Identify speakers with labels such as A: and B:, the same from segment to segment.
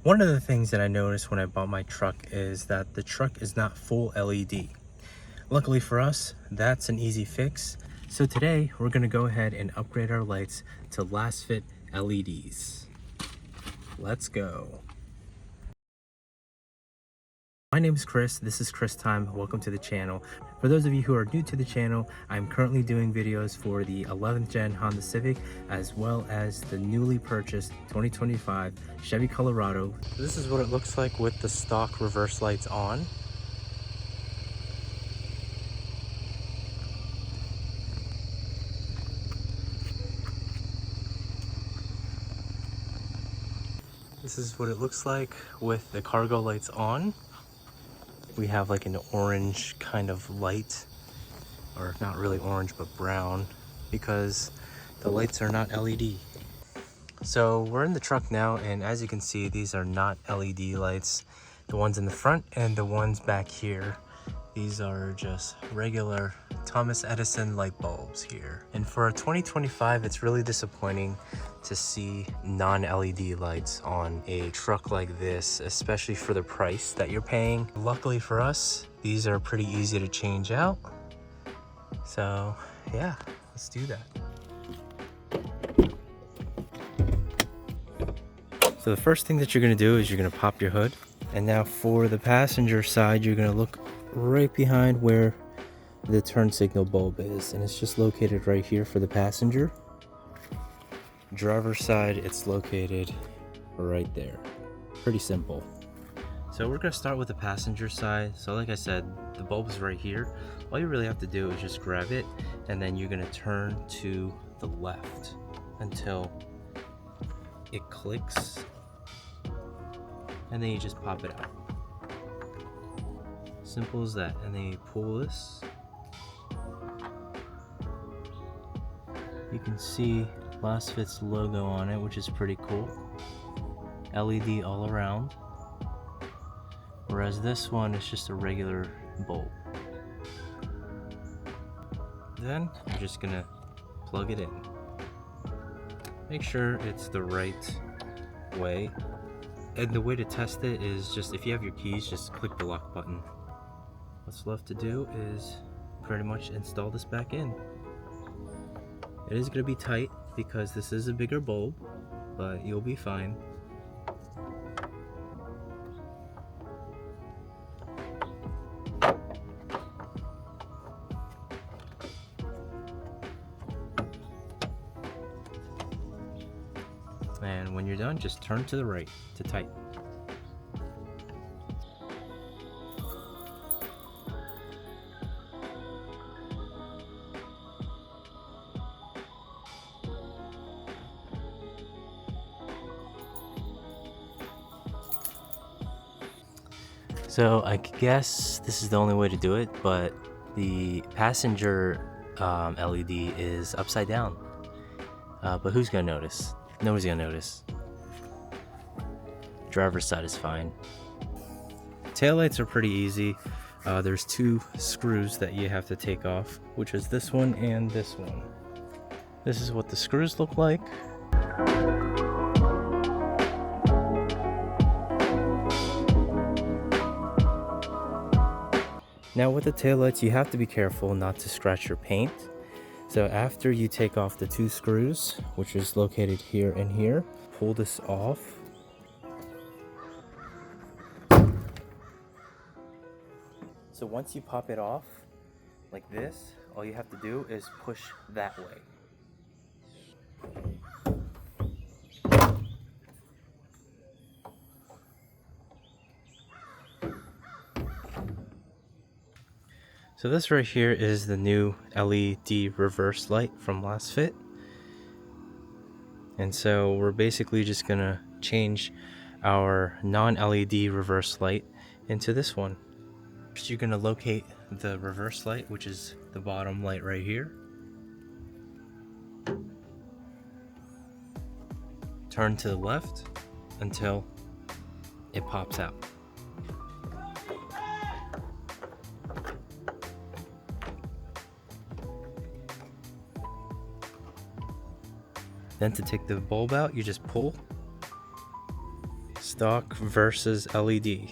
A: One of the things that I noticed when I bought my truck is that the truck is not full LED. Luckily for us, that's an easy fix. So today we're gonna go ahead and upgrade our lights to LASFIT LEDs. Let's go. My name is Chris, this is Chris Time, welcome to the channel. For those of you who are new to the channel, I'm currently doing videos for the 11th gen Honda Civic as well as the newly purchased 2025 Chevy Colorado. This is what it looks like with the stock reverse lights on. This is what it looks like with the cargo lights on. We have like an orange kind of light, or not really orange, but brown, because the lights are not LED. So we're in the truck now, and as you can see, these are not LED lights. The ones in the front and the ones back here, these are just regular Thomas Edison light bulbs here. And for a 2025, it's really disappointing to see non-LED lights on a truck like this, especially for the price that you're paying. Luckily for us, these are pretty easy to change out. So yeah, let's do that. So the first thing that you're gonna do is you're gonna pop your hood. And now for the passenger side, you're gonna look right behind where the turn signal bulb is, and it's just located right here for the passenger. Driver's side, it's located right there. Pretty simple. So we're gonna start with the passenger side. So like I said, the bulb is right here. All you really have to do is just grab it, and then you're gonna turn to the left until it clicks, and then you just pop it out. Simple as that. And then you pull this. You can see LASFIT's logo on it, which is pretty cool. LED all around. Whereas this one is just a regular bulb. Then you're just gonna plug it in. Make sure it's the right way. And the way to test it is just, if you have your keys, just click the lock button. What's left to do is pretty much install this back in. It is going to be tight because this is a bigger bulb, but you'll be fine. And when you're done, just turn to the right to tighten. So I guess this is the only way to do it, but the passenger LED is upside down. But who's gonna notice? Nobody's gonna notice. Driver's side is fine. Taillights are pretty easy. There's two screws that you have to take off, which is this one and this one. This is what the screws look like. Now with the taillights, you have to be careful not to scratch your paint. So after you take off the two screws, which is located here and here, pull this off. So once you pop it off, like this, all you have to do is push that way. So this right here is the new LED reverse light from LASFIT. And so we're basically just gonna change our non-LED reverse light into this one. First, you're gonna locate the reverse light, which is the bottom light right here. Turn to the left until it pops out. Then to take the bulb out, you just pull, stock versus LED.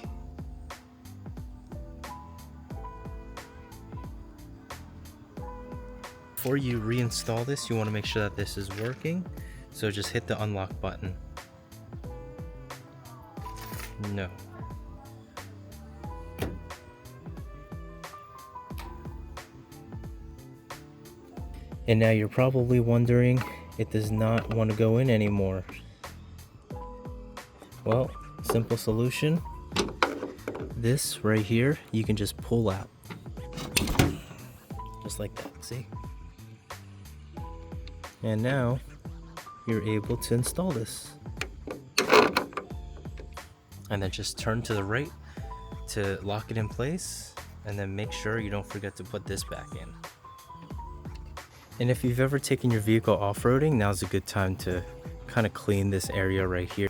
A: Before you reinstall this, you want to make sure that this is working. So just hit the unlock button. No. And now you're probably wondering, it does not want to go in anymore. Well, simple solution. This right here, you can just pull out. Just like that, see? And now you're able to install this. And then just turn to the right to lock it in place, and then make sure you don't forget to put this back in. And if you've ever taken your vehicle off-roading, now's a good time to kind of clean this area right here.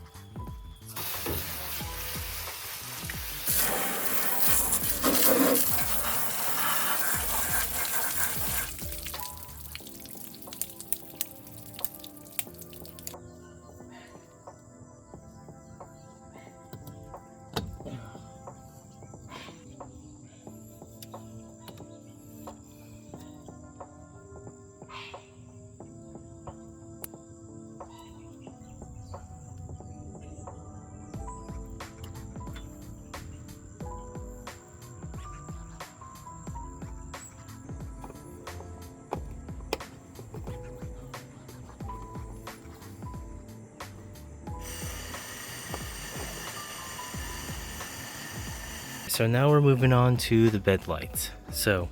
A: So now we're moving on to the bed lights. So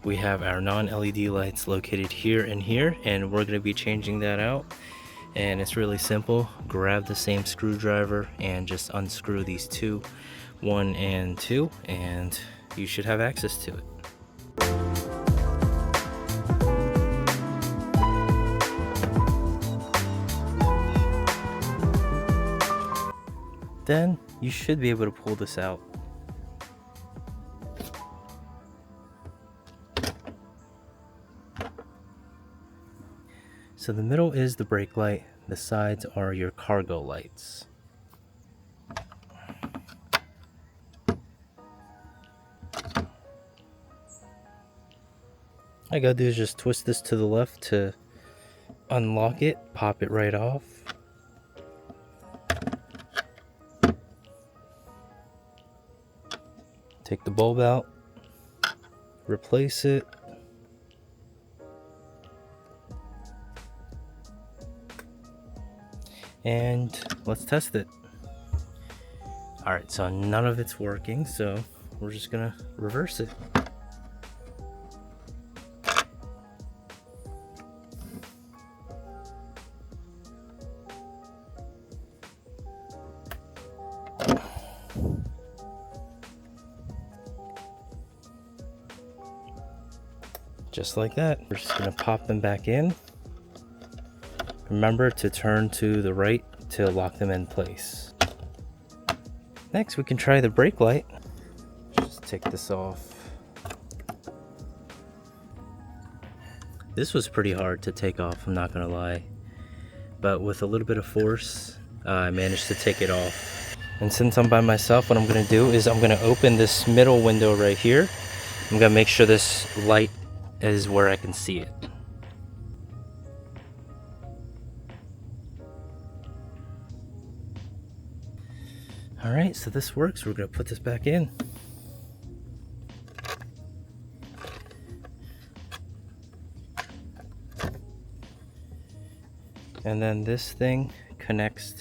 A: we have our non-LED lights located here and here, and we're going to be changing that out. And it's really simple. Grab the same screwdriver and just unscrew these two, 1 and 2, and you should have access to it. Then you should be able to pull this out. So the middle is the brake light, the sides are your cargo lights. All I gotta do is just twist this to the left to unlock it, pop it right off. Take the bulb out, replace it. And let's test it. All right, so none of it's working, so we're just gonna reverse it. Just like that. We're just gonna pop them back in. Remember to turn to the right to lock them in place. Next, we can try the brake light. Just take this off. This was pretty hard to take off, I'm not gonna lie. But with a little bit of force, I managed to take it off. And since I'm by myself, what I'm gonna do is I'm gonna open this middle window right here. I'm gonna make sure this light is where I can see it. Alright, so this works. We're going to put this back in. And then this thing connects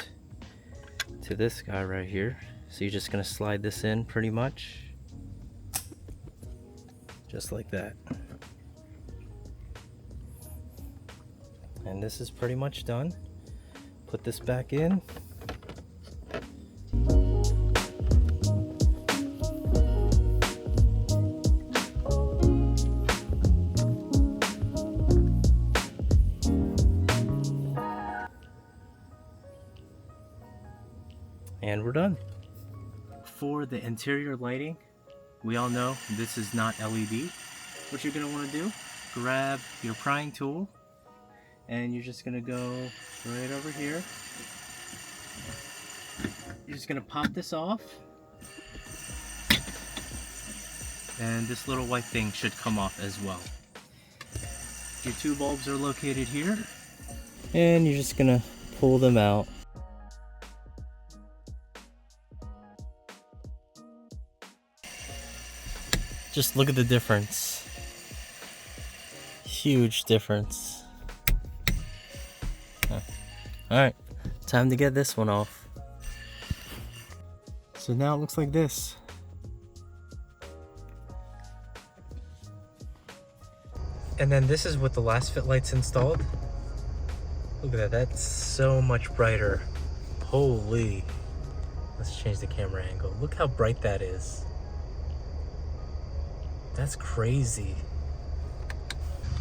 A: to this guy right here. So you're just going to slide this in pretty much. Just like that. And this is pretty much done. Put this back in. And we're done. For the interior lighting, we all know this is not LED. What you're going to want to do, grab your prying tool, and you're just going to go right over here You're just gonna pop this off. And this little white thing should come off as well. Your two bulbs are located here. And you're just gonna pull them out. Just look at the difference. Huge difference. Alright, time to get this one off. So now it looks like this. And then this is with the LASFIT lights installed. Look at that, that's so much brighter. Holy. Let's change the camera angle. Look how bright that is. That's crazy.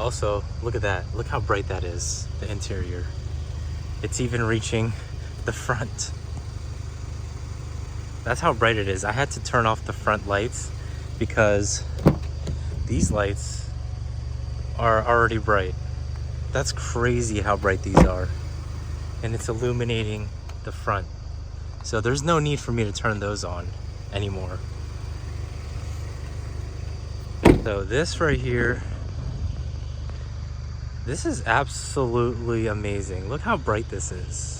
A: Also, look at that. Look how bright that is, the interior. It's even reaching the front. That's how bright it is. I had to turn off the front lights because these lights are already bright. That's crazy how bright these are. And it's illuminating the front. So there's no need for me to turn those on anymore. So this right here, this is absolutely amazing. Look how bright this is.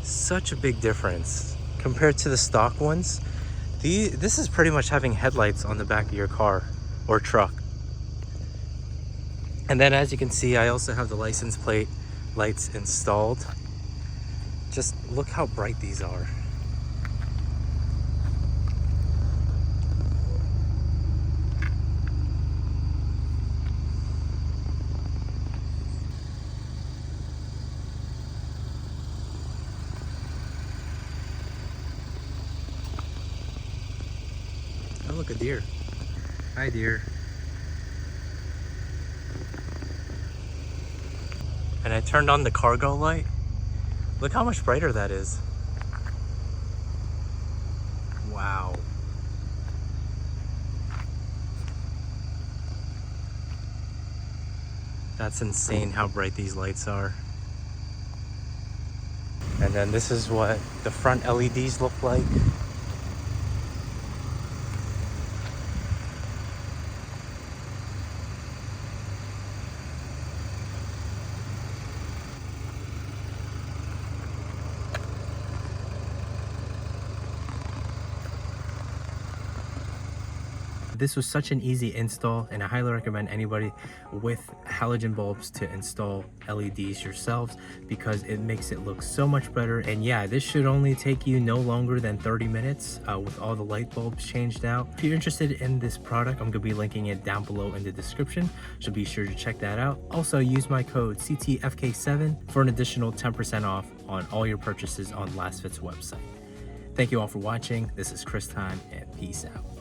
A: Such a big difference compared to the stock ones. This is pretty much having headlights on the back of your car or truck. And then as you can see, I also have the license plate lights installed. Just look how bright these are. Oh, look, a deer. Hi, deer. And I turned on the cargo light. Look how much brighter that is. Wow. That's insane how bright these lights are. And then this is what the front LEDs look like. This was such an easy install, and I highly recommend anybody with halogen bulbs to install LEDs yourselves because it makes it look so much better. And yeah, this should only take you no longer than 30 minutes with all the light bulbs changed out. If you're interested in this product, I'm going to be linking it down below in the description, so be sure to check that out. Also, use my code CTFK7 for an additional 10% off on all your purchases on LASFIT's website. Thank you all for watching. This is Chris Time, and peace out.